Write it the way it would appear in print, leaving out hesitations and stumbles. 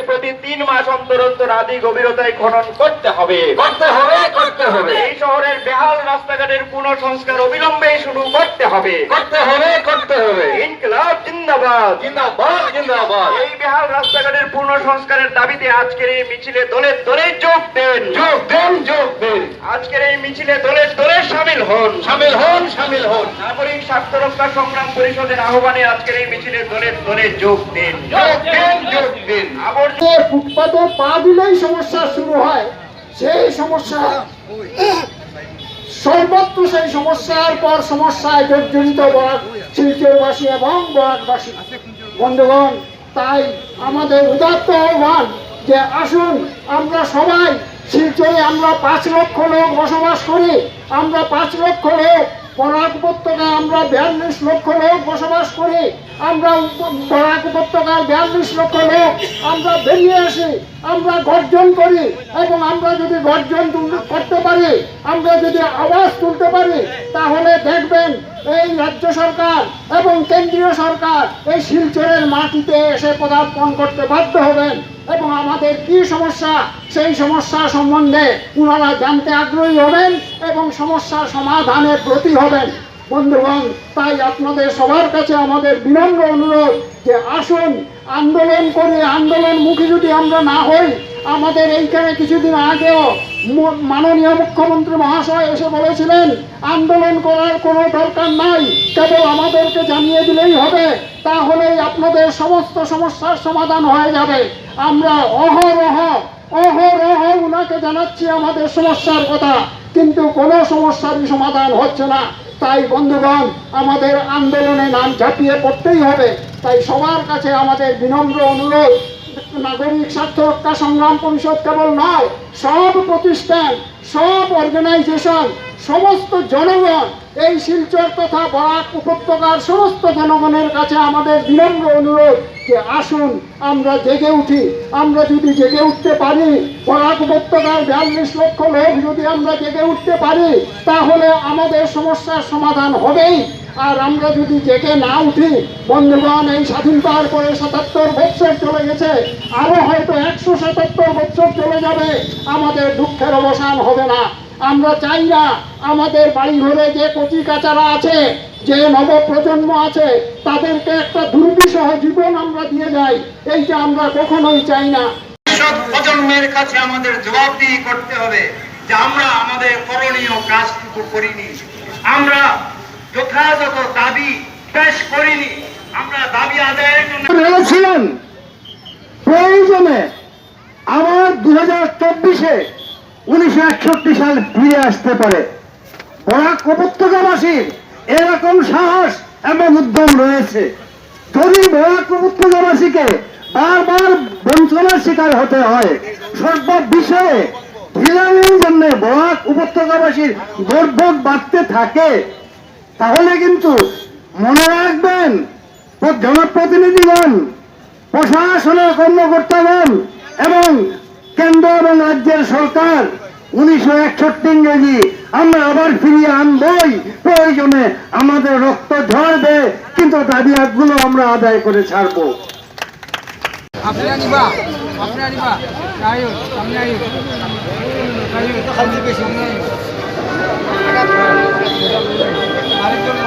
প্রতি 3 মাস অন্তর অন্তর আদি গভীরতায় খনন করতে হবে। এই শহরের বেহাল রাস্তাঘাটের পুনঃসংস্কার অবিলম্বে শুরু করতে হবে। ইনকিলাব জিন্দাবাদ। এই বেহাল রাস্তাঘাটের পুনঃসংস্কারের দাবিতে আজকের এই মিছিলে দলে দলে যোগ দেন। আজকের এই মিছিলে দলে দলে শামিল হন। নাগরিক স্বার্থ রক্ষা সংগ্রাম পরিষদের আহ্বানে আজকের এই মিছিলে দলে দলে যোগ দেন। ফুটপাতে পা দিলেই সমস্যা শুরু হয়, সেই সমস্যা সর্বত্র সেই সমস্যার পর সমস্যায় জর্জরিত বরাক শিলচরবাসী এবং বরাকবাসী। বন্ধুগণ, তাই আমাদের উদাত্ত আহ্বান যে আসুন আমরা সবাই শিলচরে, আমরা 5 লক্ষ লোক বসবাস করি, আমরা 5 লক্ষ লোক, বরাক উপত্যকায় আমরা 42 লক্ষ লোক বসবাস করি, আমরা বরাক উপত্যকার 42 লক্ষ লোক আমরা বেরিয়ে আসি, আমরা গর্জন করি এবং আমরা যদি গর্জন করতে পারি, আমরা যদি আওয়াজ তুলতে পারি, তাহলে দেখবেন এই রাজ্য সরকার এবং কেন্দ্রীয় সরকার এই শিলচরের মাটিতে এসে পদার্পণ করতে বাধ্য হবেন এবং আমাদের কি সমস্যা সেই সমস্যা সম্বন্ধে ওনারা জানতে আগ্রহী হবেন এবং সমস্যার সমাধানে ব্রতী হবেন। বন্ধুগণ, তাই আপনাদের সবার কাছে আমাদের বিনম্র অনুরোধ যে আসুন আন্দোলন করে, আন্দোলনমুখী যদি আমরা না হই, আমাদের এইখানে কিছুদিন আগেও মাননীয় মুখ্যমন্ত্রী মহাশয় এসে বলেছিলেন আন্দোলন করার কোনো দরকার নাই, কেবল আমাদেরকে জানিয়ে দিলেই হবে, তাহলেই আপনাদের সমস্ত সমস্যার সমাধান হয়ে যাবে। আমরা অহরহ উনাকে জানাচ্ছি আমাদের সমস্যার কথা, কিন্তু কোনো সমস্যারই সমাধান হচ্ছে না। তাই বন্ধুগণ, আমাদের আন্দোলনে নাম ঝাঁপিয়ে পড়তেই হবে। তাই সবার কাছে আমাদের বিনম্র অনুরোধ, নাগরিক স্বার্থ রক্ষা সংগ্রাম পরিষদ কেবল নয়, সব প্রতিষ্ঠান, সব অর্গানাইজেশন, সমস্ত জনগণ, এই শিলচর তথা বরাক উপত্যকার সমস্ত জনগণের কাছে আমাদের বিনম্র অনুরোধ যে আসুন আমরা জেগে উঠি। আমরা যদি জেগে উঠতে পারি, বরাক উপত্যকার 42 লক্ষ লোক যদি আমরা জেগে উঠতে পারি, তাহলে আমাদের সমস্যার সমাধান হবেই। আর আমরা যদি জেগে না উঠি, বন্ধুগণ, এই স্বাধীন পাওয়ার পরে 77 বছর চলে গেছে, আরো হয়তো 177 বছর চলে যাবে, আমাদের দুঃখের অবসান হবে না। আমরা চাই না আমাদের বাড়ি ঘরে যে কচি কাচারা আছে, যে নবপ্রজন্ম আছে, তাদেরকে একটা দুর্বিষহ জীবন আমরা দিয়ে যাই, এইটা আমরা কখনোই চাই না। প্রজন্মের কাছে আমাদের জবাবদিহি করতে হবে যে আমরা আমাদের করণীয় কাজটুকু করিনি, আমরা যথাযথ দাবি পেশ করিনি, আমরা দাবি আদায়ের জন্য বলেছিলেন প্রয়োজনে আবার 2024-এ 1961 সাল ফিরে আসতে পারে। বরাক উপত্যকাবাসীর এরকম সাহস এবং উদ্যম রয়েছে। যদি বরাক উপত্যকাবাসীকে বারবার বঞ্চনার শিকার হতে হয়, সর্ব বিষয়ে ঢিলামির জন্য বরাক উপত্যকাবাসীর দুর্ভোগ বাড়তে থাকে, তাহলে কিন্তু মনে রাখবেন জনপ্রতিনিধিগণ, প্রশাসনের কর্মকর্তাগণ এবং কেন্দ্র এবং রাজ্যের সরকার 1961 ইংরেজি আমরা আবার ফিরিয়ে আনবই। প্রয়োজনে আমাদের রক্ত ঝরবে, কিন্তু দাবি গুলো আমরা আদায় করে ছাড়বো। আরেকজন